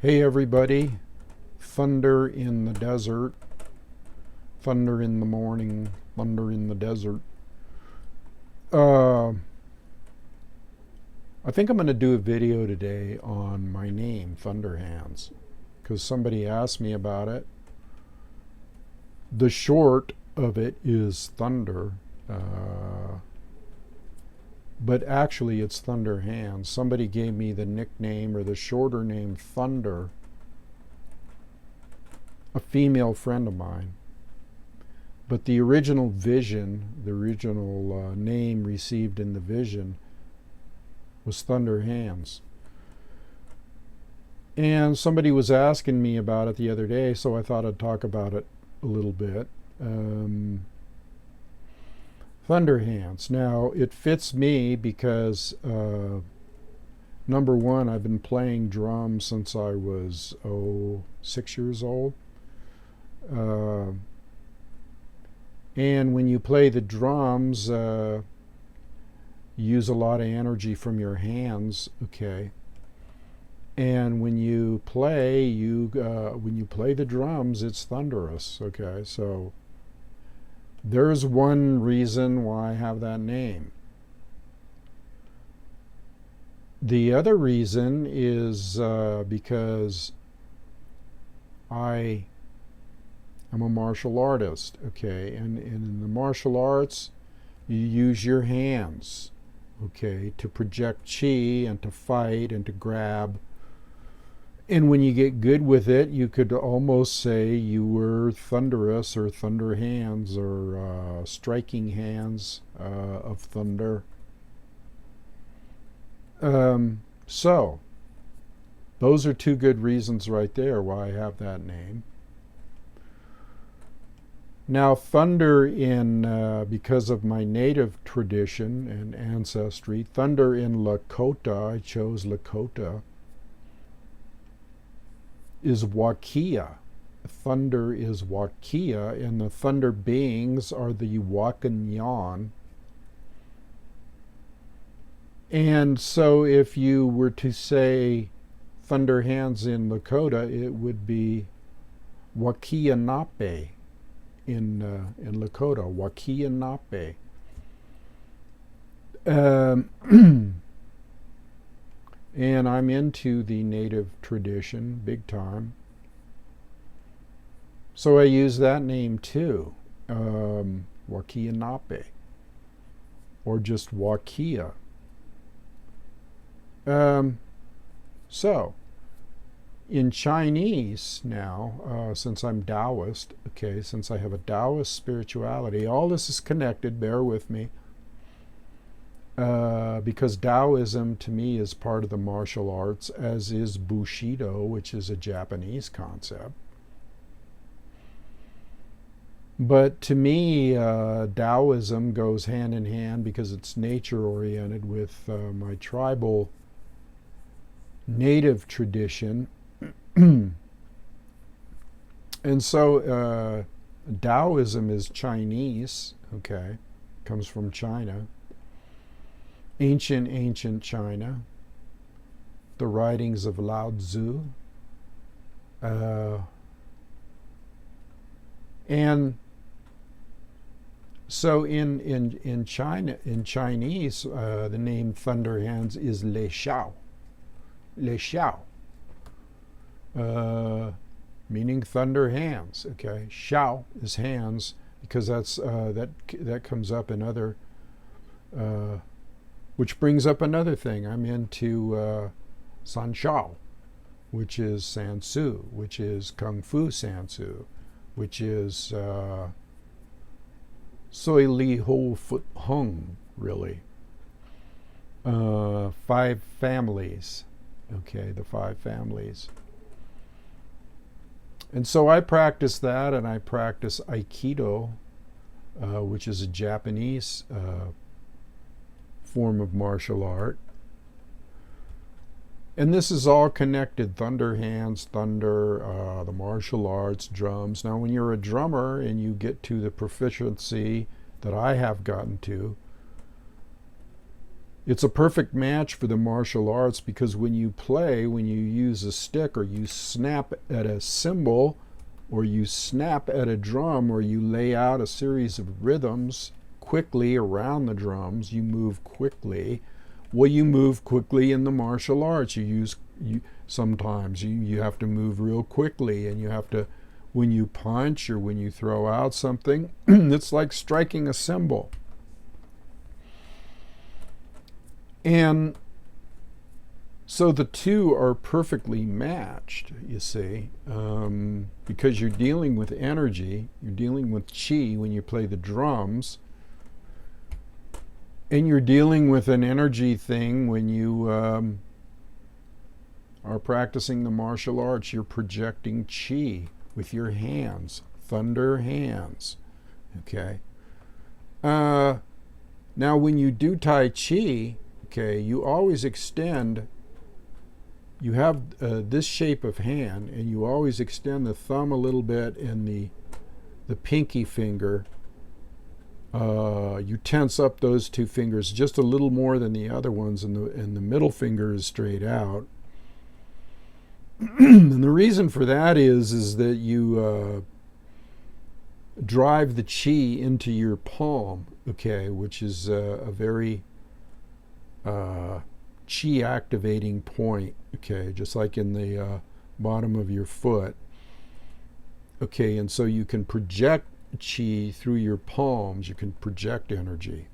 Hey everybody, thunder in the desert, thunder in the morning, thunder in the desert. Uh, I think I'm going to do a video today on my name, Thunderhands, because somebody asked me about it. The short of it is Thunder, but actually it's Thunderhands. Somebody gave me the nickname or the shorter name Thunder, a female friend of mine. But the original vision, the original name received in the vision was Thunder Hands. And somebody was asking me about it the other day, so I thought I'd talk about it a little bit. Thunder Hands. Now, it fits me because, number one, I've been playing drums since I was, 6 years old. And when you play the drums, you use a lot of energy from your hands, okay? And when you play, when you play the drums, it's thunderous, okay? So there's one reason why I have that name. The other reason is because I'm a martial artist, okay? And in the martial arts, you use your hands, okay, to project chi and to fight and to grab. And when you get good with it, you could almost say you were thunderous or thunder hands or striking hands of thunder. So, those are two good reasons right there why I have that name. Now, thunder because of my native tradition and ancestry, thunder in Lakota, I chose Lakota, is Wakia. Thunder is Wakia, and the thunder beings are the Wakanyan. And so if you were to say thunder hands in Lakota, it would be Wakia Nape. In Lakota, Wakia Nape. And I'm into the native tradition big time. So I use that name too, Wakia Nape, or just Wakia. So, in Chinese now, since I'm Taoist, okay, since I have a Taoist spirituality, all this is connected, bear with me, because Taoism to me is part of the martial arts, as is Bushido, which is a Japanese concept. But to me, Taoism goes hand in hand because it's nature-oriented with my tribal native tradition. And so Taoism is Chinese, okay, comes from China, ancient China, the writings of Lao Tzu, and so in China, in Chinese, the name Thunder Hands is Le Xiao, Le Xiao. Meaning thunder hands, okay? Xiao is hands because that's that comes up in other, which brings up another thing. I'm into San Shao, which is San Tzu, which is Kung Fu San Tzu, which is Sui Li Ho Fut Hung, really. 5 families, okay? The 5 families. And so I practice that, and I practice Aikido, which is a Japanese form of martial art. And this is all connected: thunder hands, thunder, the martial arts, drums. Now, when you're a drummer and you get to the proficiency that I have gotten to, It's a perfect match for the martial arts because when you play, when you use a stick or you snap at a cymbal or you snap at a drum or you lay out a series of rhythms quickly around the drums, you move quickly. Well, you move quickly in the martial arts. Sometimes you have to move real quickly, and you have to, when you punch or when you throw out something, it's like striking a cymbal. And so the two are perfectly matched, you see, because you're dealing with energy, you're dealing with chi when you play the drums, and you're dealing with an energy thing when you are practicing the martial arts. You're projecting chi with your hands, thunder hands, okay? Now when you do Tai Chi, okay, you always extend, you have this shape of hand, and you always extend the thumb a little bit and the pinky finger. You tense up those two fingers just a little more than the other ones, and the middle finger is straight out. And the reason for that is that you drive the chi into your palm, okay, which is a very chi activating point, okay, just like in the bottom of your foot, okay, and so you can project chi through your palms. You can project energy.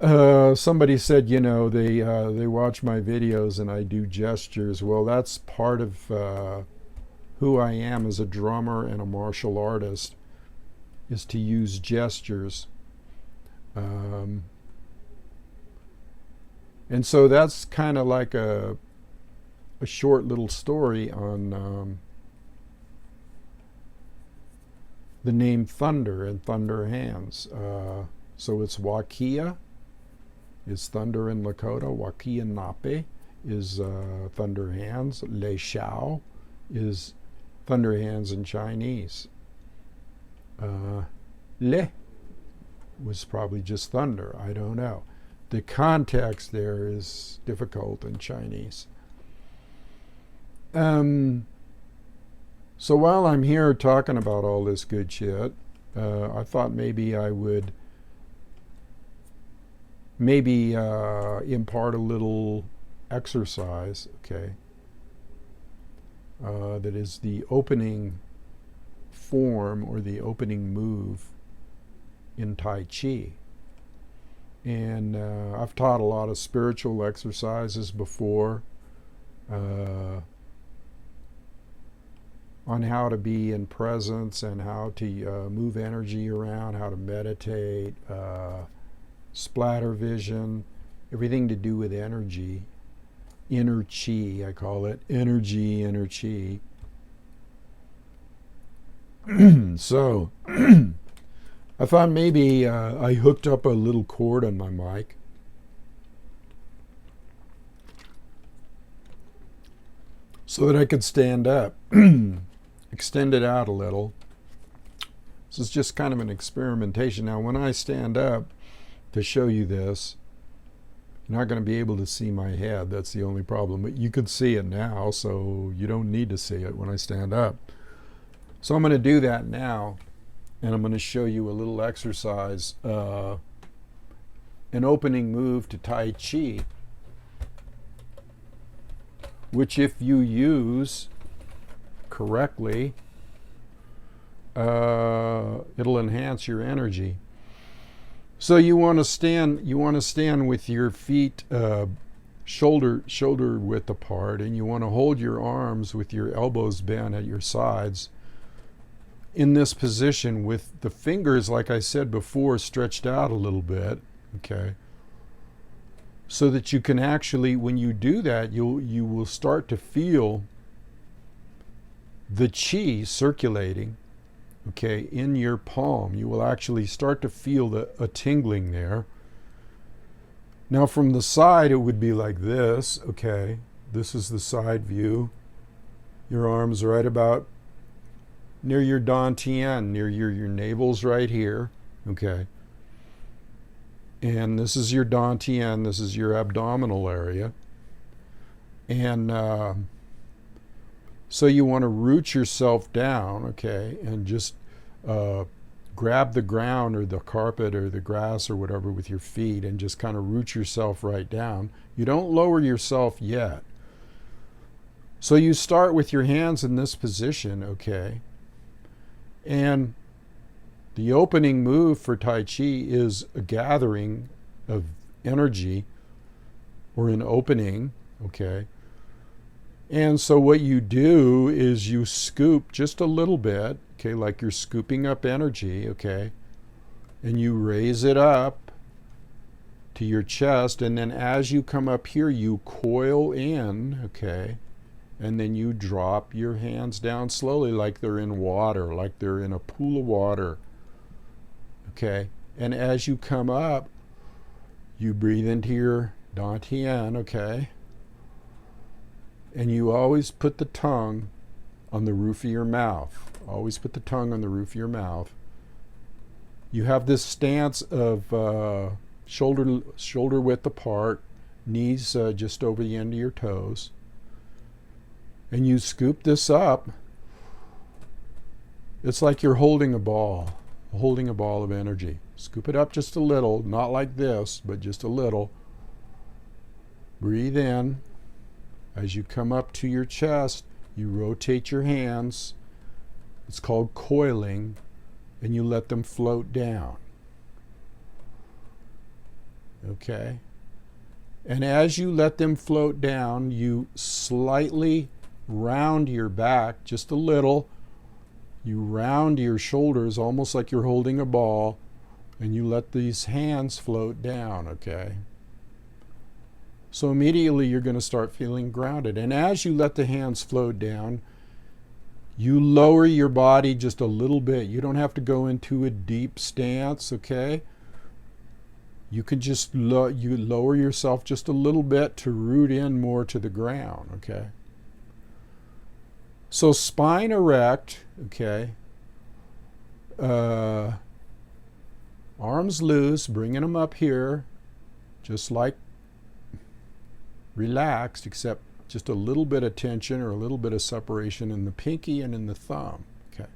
Somebody said, you know, they watch my videos and I do gestures. Well, that's part of who I am as a drummer and a martial artist, is to use gestures. And so that's kind of like a short little story on the name Thunder and Thunder Hands. So it's Wakia is thunder in Lakota. Wakia Nape is thunder hands. Le Shao is thunder hands in Chinese. Le was probably just thunder. I don't know. The context there is difficult in Chinese. So while I'm here talking about all this good shit, I thought maybe I would impart a little exercise, okay, that is the opening form or the opening move in Tai Chi. And I've taught a lot of spiritual exercises before on how to be in presence and how to move energy around, how to meditate, splatter vision, everything to do with energy, inner chi, I call it, energy, inner chi. So I thought maybe I hooked up a little cord on my mic. So that I could stand up, extend it out a little. This is just kind of an experimentation. Now, when I stand up to show you this, you're not going to be able to see my head. That's the only problem. But you can see it now, so you don't need to see it when I stand up. So I'm going to do that now, and I'm going to show you a little exercise, an opening move to Tai Chi, which if you use correctly, it'll enhance your energy. So you want to stand with your feet shoulder width apart, and you want to hold your arms with your elbows bent at your sides in this position with the fingers, like I said before, stretched out a little bit, okay? So that you can actually, when you do that, you will start to feel the chi circulating, okay, in your palm. You will actually start to feel a tingling there. Now from the side, it would be like this, okay? This is the side view. Your arms right about near your dantian, near your navel's right here, okay? And this is your dantian, this is your abdominal area. And so you want to root yourself down, okay, and just grab the ground or the carpet or the grass or whatever with your feet and just kind of root yourself right down. You don't lower yourself yet. So you start with your hands in this position, okay, and the opening move for Tai Chi is a gathering of energy or an opening, okay. And so what you do is you scoop just a little bit, okay, like you're scooping up energy, okay, and you raise it up to your chest, and then as you come up here, you coil in, okay, and then you drop your hands down slowly like they're in water, like they're in a pool of water, okay, and as you come up, you breathe into your dantian, okay, and you always put the tongue on the roof of your mouth. Always put the tongue on the roof of your mouth. You have this stance of shoulder width apart, knees just over the end of your toes. And you scoop this up. It's like you're holding a ball of energy. Scoop it up just a little, not like this, but just a little. Breathe in. As you come up to your chest, you rotate your hands. It's called coiling, and you let them float down. Okay? And as you let them float down, you slightly round your back just a little. You round your shoulders almost like you're holding a ball, and you let these hands float down, okay? So immediately you're going to start feeling grounded. And as you let the hands float down, you lower your body just a little bit. You don't have to go into a deep stance, okay? You can just you lower yourself just a little bit to root in more to the ground, okay? So spine erect, okay? Arms loose, bringing them up here, just like relaxed, except just a little bit of tension or a little bit of separation in the pinky and in the thumb, okay?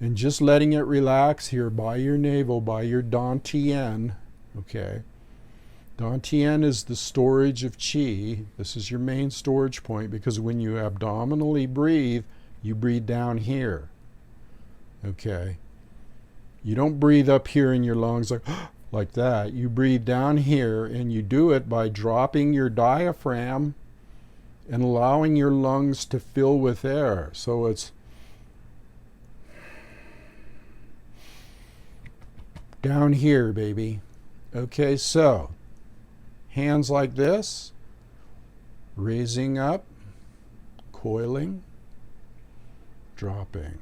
And just letting it relax here by your navel, by your dantian, okay? Dantian is the storage of qi. This is your main storage point, because when you abdominally breathe, you breathe down here, okay? You don't breathe up here in your lungs like that. You breathe down here, and you do it by dropping your diaphragm and allowing your lungs to fill with air. So it's down here, baby. Okay, so hands like this, raising up, coiling, dropping.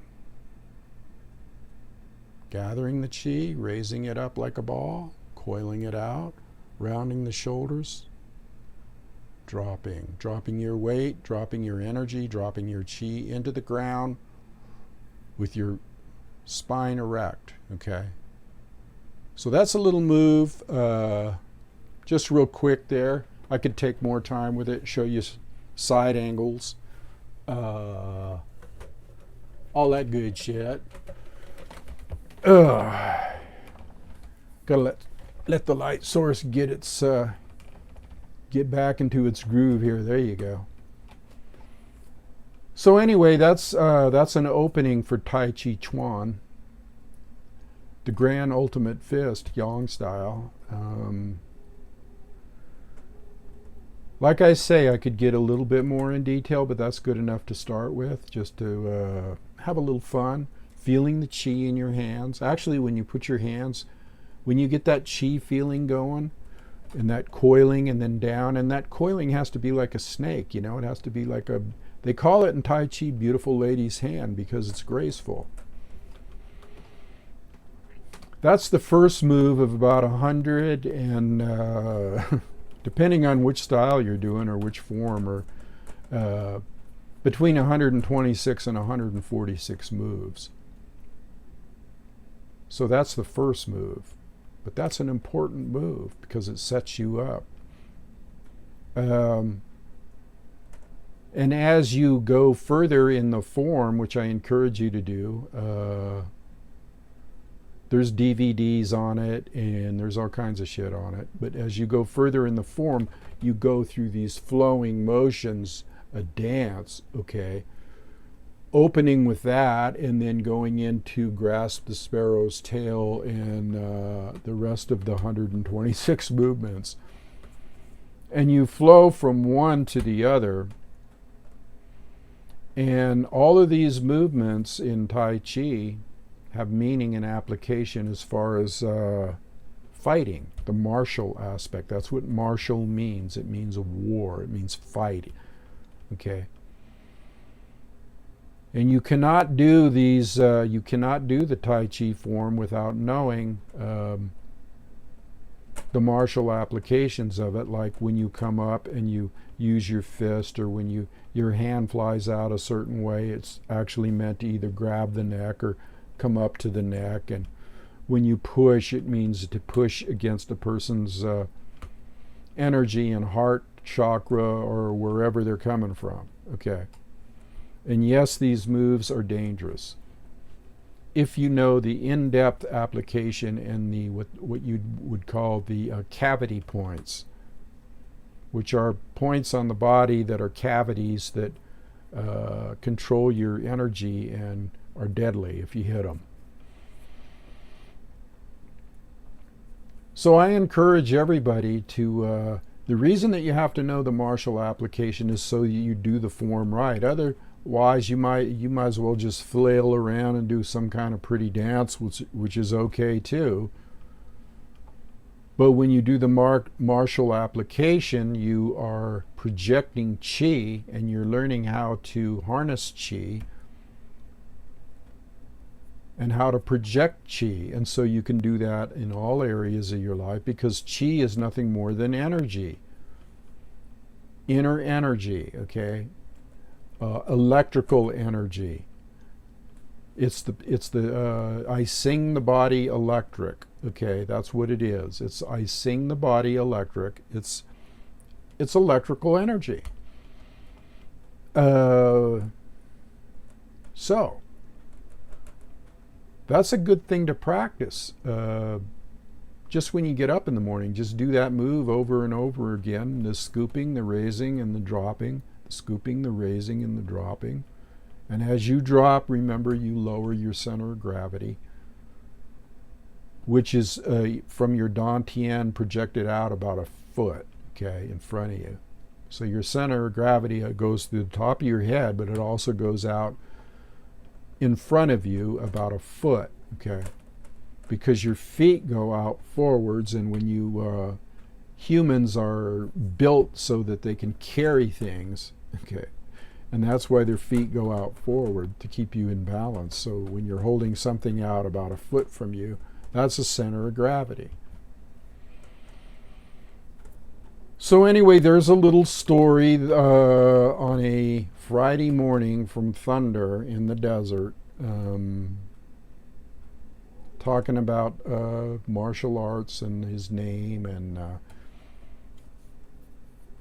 Gathering the chi, raising it up like a ball, coiling it out, rounding the shoulders, dropping. Dropping your weight, dropping your energy, dropping your chi into the ground with your spine erect, okay? So that's a little move, just real quick there. I could take more time with it, show you side angles, all that good shit. Gotta let the light source get its get back into its groove here. There you go. So anyway, that's an opening for Tai Chi Chuan, the Grand Ultimate Fist, Yang style. Like I say, I could get a little bit more in detail, but that's good enough to start with, just to have a little fun. Feeling the chi in your hands. Actually, when you put your hands, when you get that chi feeling going, and that coiling and then down, and that coiling has to be like a snake, you know, it has to be like a, they call it in Tai Chi beautiful lady's hand because it's graceful. That's the first move of about 100, and depending on which style you're doing or which form, or between 126 and 146 moves. So that's the first move. But that's an important move because it sets you up. And as you go further in the form, which I encourage you to do, there's DVDs on it and there's all kinds of shit on it. But as you go further in the form, you go through these flowing motions, a dance, okay? Opening with that and then going into grasp the sparrow's tail and the rest of the 126 movements. And you flow from one to the other. And all of these movements in Tai Chi have meaning and application as far as fighting, the martial aspect. That's what martial means. It means a war. It means fighting. Okay. And you cannot do these. You cannot do the Tai Chi form without knowing the martial applications of it. Like when you come up and you use your fist, or when your hand flies out a certain way, it's actually meant to either grab the neck or come up to the neck. And when you push, it means to push against a person's energy and heart chakra or wherever they're coming from. Okay. And yes, these moves are dangerous if you know the in-depth application and the what you would call the cavity points, which are points on the body that are cavities that control your energy and are deadly if you hit them. So I encourage everybody to, the reason that you have to know the martial application is so you do the form right. Otherwise, you might as well just flail around and do some kind of pretty dance, which is okay too. But when you do the martial application, you are projecting chi, and you're learning how to harness chi and how to project chi. And so you can do that in all areas of your life, because chi is nothing more than energy, inner energy, okay? Electrical energy. It's the I sing the body electric. Okay, that's what it is. It's I sing the body electric. It's electrical energy. So that's a good thing to practice. Just when you get up in the morning, just do that move over and over again. The scooping, the raising, and the dropping. The scooping, the raising, and the dropping. And as you drop, remember, you lower your center of gravity, which is from your dantian projected out about a foot, okay, in front of you. So your center of gravity goes through the top of your head, but it also goes out in front of you about a foot, okay, because your feet go out forwards, and when you humans are built so that they can carry things, okay, and that's why their feet go out forward, to keep you in balance. So when you're holding something out about a foot from you, that's the center of gravity. So anyway, there's a little story on a Friday morning from Thunder in the desert, talking about martial arts and his name. And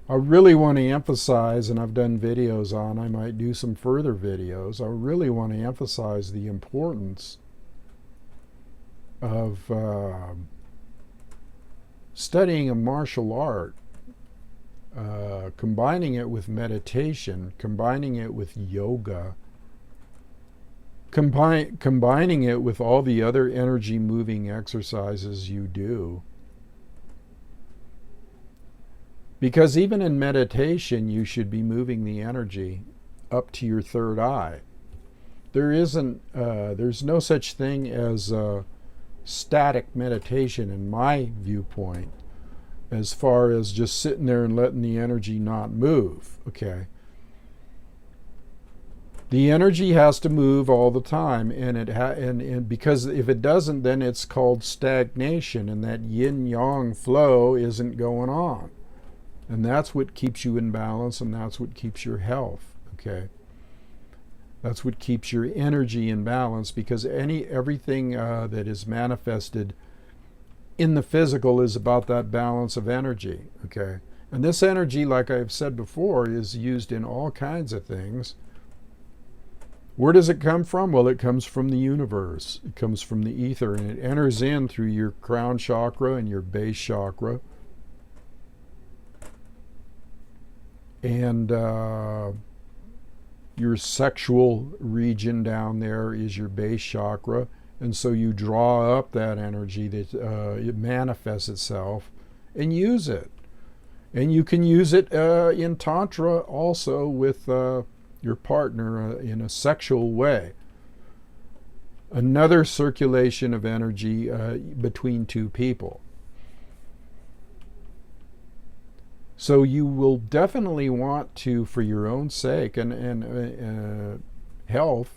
I really want to emphasize, and I've done videos on, I might do some further videos, I really want to emphasize the importance of studying a martial art, combining it with meditation, combining it with yoga, combining it with all the other energy moving exercises you do. Because even in meditation, you should be moving the energy up to your third eye. There's no such thing as static meditation in my viewpoint, as far as just sitting there and letting the energy not move, okay? The energy has to move all the time, and and because if it doesn't, then it's called stagnation, and that yin-yang flow isn't going on. And that's what keeps you in balance, and that's what keeps your health, okay? That's what keeps your energy in balance, because everything that is manifested in the physical is about that balance of energy, okay? And this energy, like I've said before, is used in all kinds of things. Where does it come from? Well, it comes from the universe. It comes from the ether, and it enters in through your crown chakra and your base chakra. And your sexual region down there is your base chakra. And so you draw up that energy that it manifests itself and use it. And you can use it in Tantra also with your partner in a sexual way. Another circulation of energy between two people. So you will definitely want to, for your own sake and health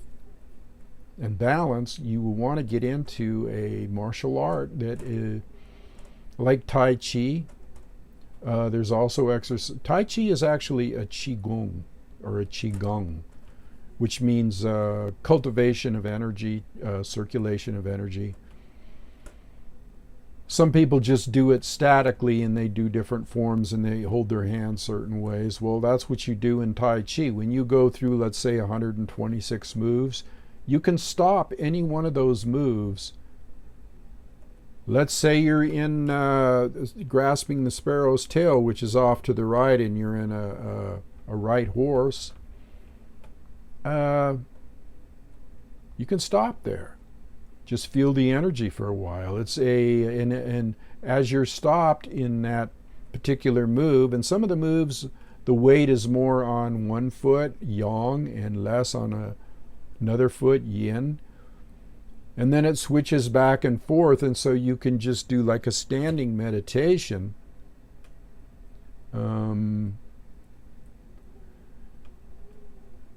and balance, you will want to get into a martial art that is like Tai Chi. There's also exercise. Tai Chi is actually a Qigong or a Qigong, which means cultivation of energy, circulation of energy. Some people just do it statically and they do different forms and they hold their hands certain ways. Well, that's what you do in Tai Chi. When you go through, let's say, 126 moves, you can stop any one of those moves. Let's say you're in grasping the sparrow's tail, which is off to the right, and you're in a right horse. You can stop there. Just feel the energy for a while. And as you're stopped in that particular move, and some of the moves, the weight is more on one foot, yang, and less on another foot, yin. And then it switches back and forth, and so you can just do like a standing meditation.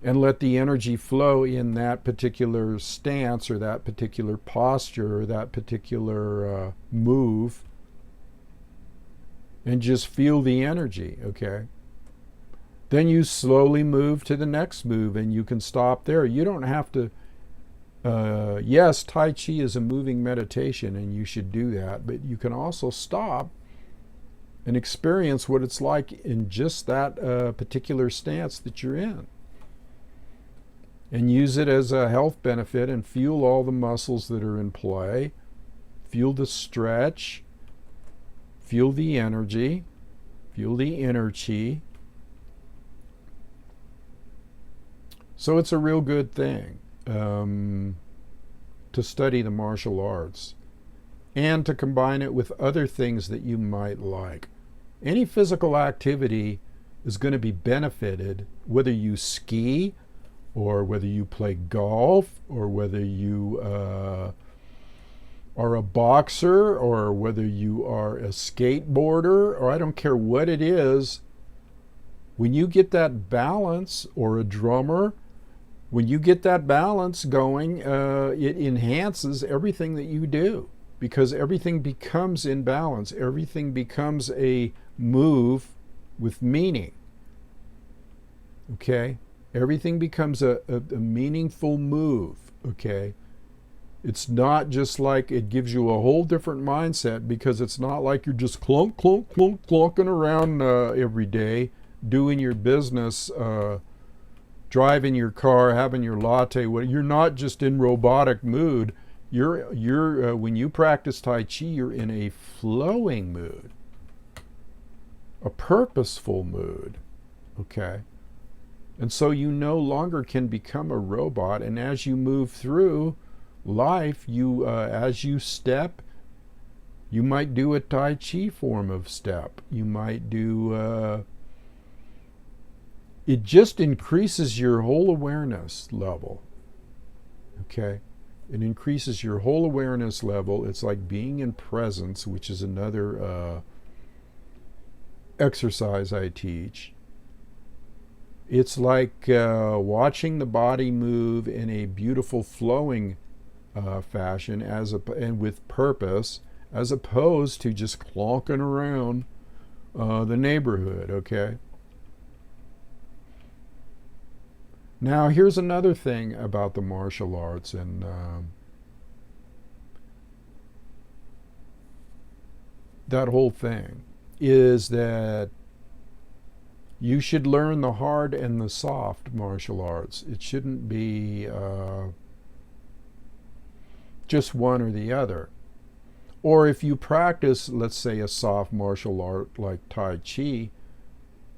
And let the energy flow in that particular stance or that particular posture or that particular move. And just feel the energy, okay? Then you slowly move to the next move and you can stop there. You don't have to, yes, Tai Chi is a moving meditation and you should do that, but you can also stop and experience what it's like in just that particular stance that you're in. And use it as a health benefit and feel all the muscles that are in play. Feel the stretch. Feel the energy. Feel the inner chi. So it's a real good thing to study the martial arts and to combine it with other things that you might like. Any physical activity is going to be benefited, whether you ski, or whether you play golf, or whether you are a boxer, or whether you are a skateboarder, or I don't care what it is. When you get that balance, or a drummer, when you get that balance going, it enhances everything that you do, because everything becomes in balance. Everything becomes a move with meaning. Okay? Everything becomes a meaningful move, okay? It's not just like it gives you a whole different mindset, because it's not like you're just clunk, clunk, clunk, clunking around every day, doing your business, driving your car, having your latte. You're not just in robotic mood. You're when you practice Tai Chi, you're in a flowing mood, a purposeful mood, okay? And so you no longer can become a robot. And as you move through life, as you step, you might do a Tai Chi form of step. You might do, it just increases your whole awareness level. Okay? It increases your whole awareness level. It's like being in presence, which is another exercise I teach. It's like watching the body move in a beautiful flowing fashion and with purpose, as opposed to just clonking around the neighborhood, okay? Now, here's another thing about the martial arts, and that whole thing is that you should learn the hard and the soft martial arts. It shouldn't be just one or the other. Or if you practice, let's say, a soft martial art like Tai Chi,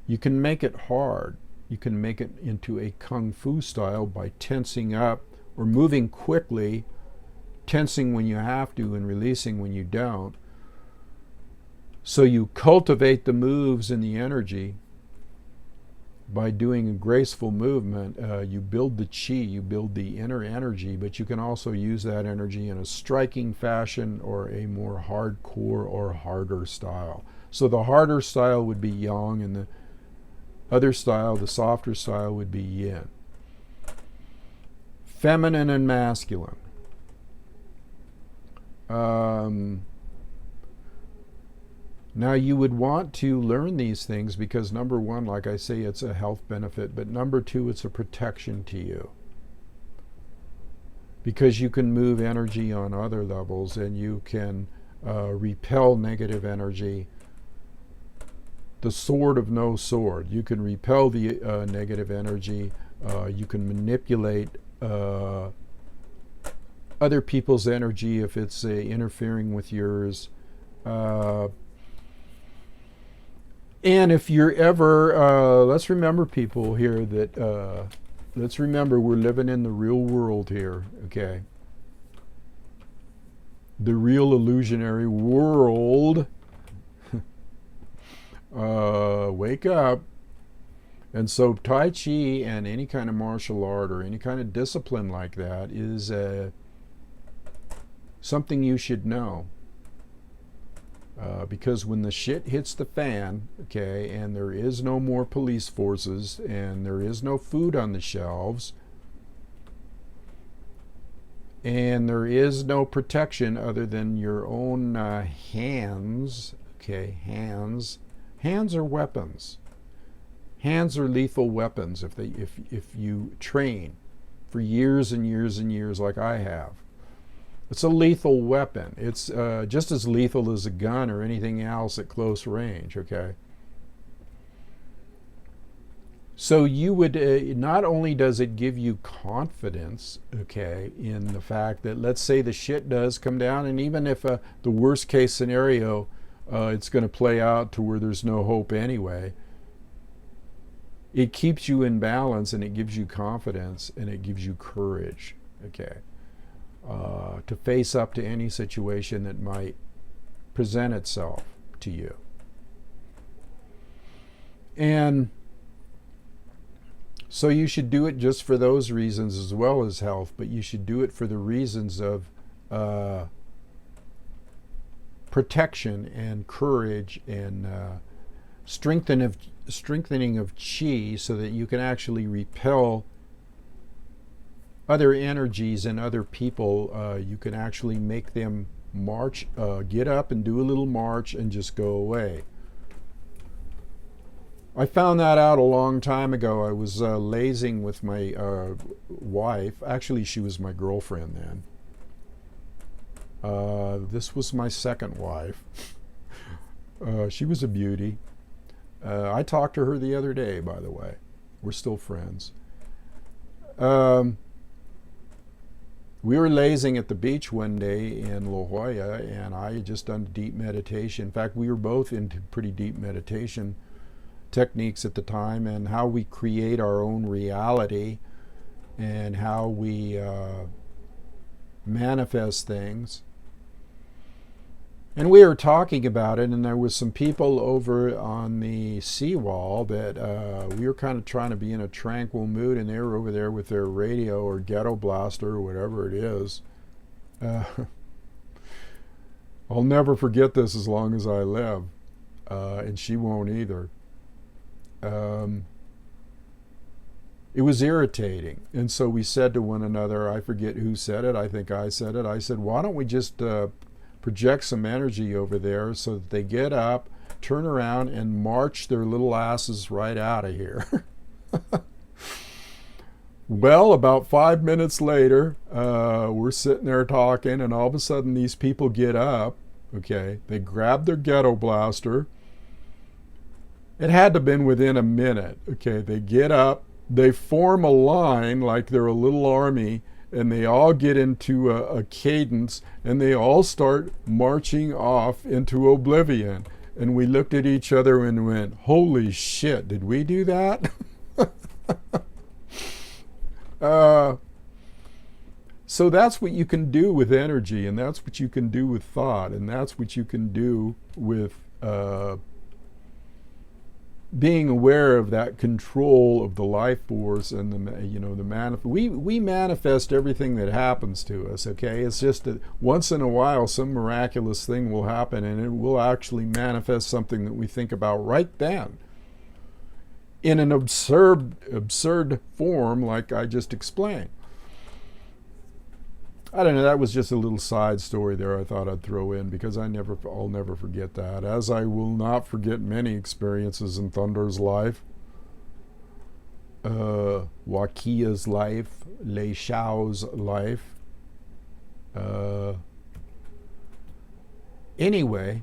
you can make it hard. You can make it into a Kung Fu style by tensing up or moving quickly, tensing when you have to and releasing when you don't. So you cultivate the moves and the energy by doing a graceful movement. You build the chi, you build the inner energy, but you can also use that energy in a striking fashion or a more hardcore or harder style. So the harder style would be yang, and the other style, the softer style, would be yin. Feminine and masculine. Now you would want to learn these things because number one, like I say, it's a health benefit, but number two, it's a protection to you. Because you can move energy on other levels and you can repel negative energy. The sword of no sword. You can repel the negative energy. You can manipulate other people's energy if it's interfering with yours. And if you're ever, let's remember people here that, let's remember we're living in the real world here, okay? The real illusionary world. Wake up. And so Tai Chi and any kind of martial art or any kind of discipline like that is something you should know. Because when the shit hits the fan, okay, and there is no more police forces and there is no food on the shelves and there is no protection other than your own hands, okay, hands are weapons. Hands are lethal weapons if you train for years and years and years like I have. It's a lethal weapon. It's just as lethal as a gun or anything else at close range, okay? So you would, not only does it give you confidence, okay, in the fact that, let's say the shit does come down, and even if the worst case scenario, it's going to play out to where there's no hope anyway, it keeps you in balance and it gives you confidence and it gives you courage, okay? To face up to any situation that might present itself to you. And so you should do it just for those reasons as well as health, but you should do it for the reasons of protection and courage and strengthening of chi so that you can actually repel other energies and other people. You can actually make them march, get up and do a little march and just go away. I found that out a long time ago. I was lazing with my wife. Actually, she was my girlfriend then. This was my second wife. She was a beauty. I talked to her the other day, by the way. We're still friends. We were lazing at the beach one day in La Jolla, and I had just done deep meditation. In fact, we were both into pretty deep meditation techniques at the time, and how we create our own reality and how we manifest things. And we were talking about it, and there was some people over on the seawall that we were kind of trying to be in a tranquil mood, and they were over there with their radio or ghetto blaster or whatever it is. I'll never forget this as long as I live, and she won't either. It was irritating, and so we said to one another, I forget who said it, I think I said it, I said, why don't we just project some energy over there so that they get up, turn around, and march their little asses right out of here. Well, about 5 minutes later, we're sitting there talking, and all of a sudden these people get up, Okay, they grab their ghetto blaster. It had to have been within a minute. Okay, they get up, they form a line like they're a little army, and they all get into a cadence, and they all start marching off into oblivion. And we looked at each other and went, holy shit, did we do that? So that's what you can do with energy, and that's what you can do with thought, and that's what you can do with being aware of that control of the life force and we manifest everything that happens to us. Okay, it's just that once in a while some miraculous thing will happen, and it will actually manifest something that we think about right then in an absurd form, like I just explained. I don't know, that was just a little side story there I thought I'd throw in, because I'll never forget that, as I will not forget many experiences in Thunder's life, Wakia's life, Lei Shao's life. Anyway,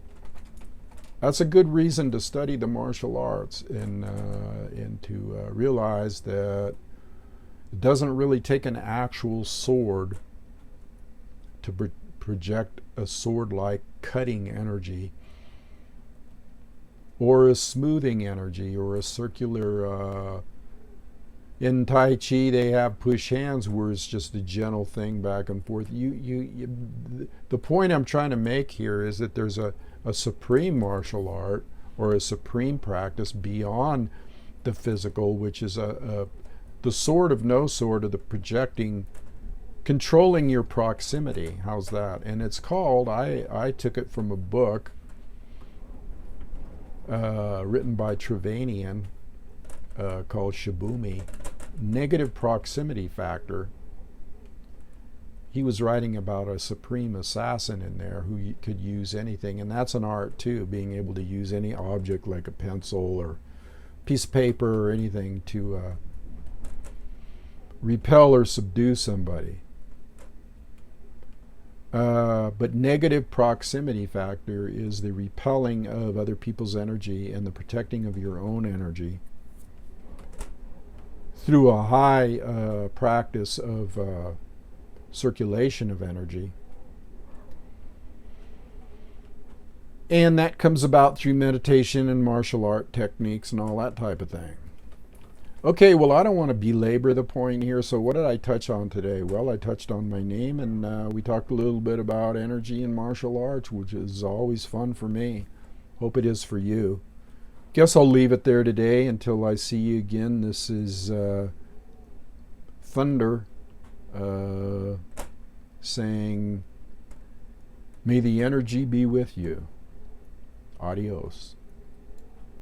that's a good reason to study the martial arts, and to realize that it doesn't really take an actual sword to project a sword-like cutting energy, or a smoothing energy, or a circular. In Tai Chi, they have push hands, where it's just a gentle thing back and forth. The point I'm trying to make here is that there's a supreme martial art, or a supreme practice beyond the physical, which is the sword of no sword, of the projecting, controlling your proximity. How's that? And it's called, I took it from a book written by Trevanian called Shibumi, Negative Proximity Factor. He was writing about a supreme assassin in there who could use anything, and that's an art too, being able to use any object like a pencil or piece of paper or anything to repel or subdue somebody. But negative proximity factor is the repelling of other people's energy and the protecting of your own energy through a high practice of circulation of energy. And that comes about through meditation and martial art techniques and all that type of thing. Okay, well, I don't want to belabor the point here, so what did I touch on today? Well, I touched on my name, and we talked a little bit about energy and martial arts, which is always fun for me. Hope it is for you. Guess I'll leave it there today until I see you again. This is Thunder saying, may the energy be with you. Adios.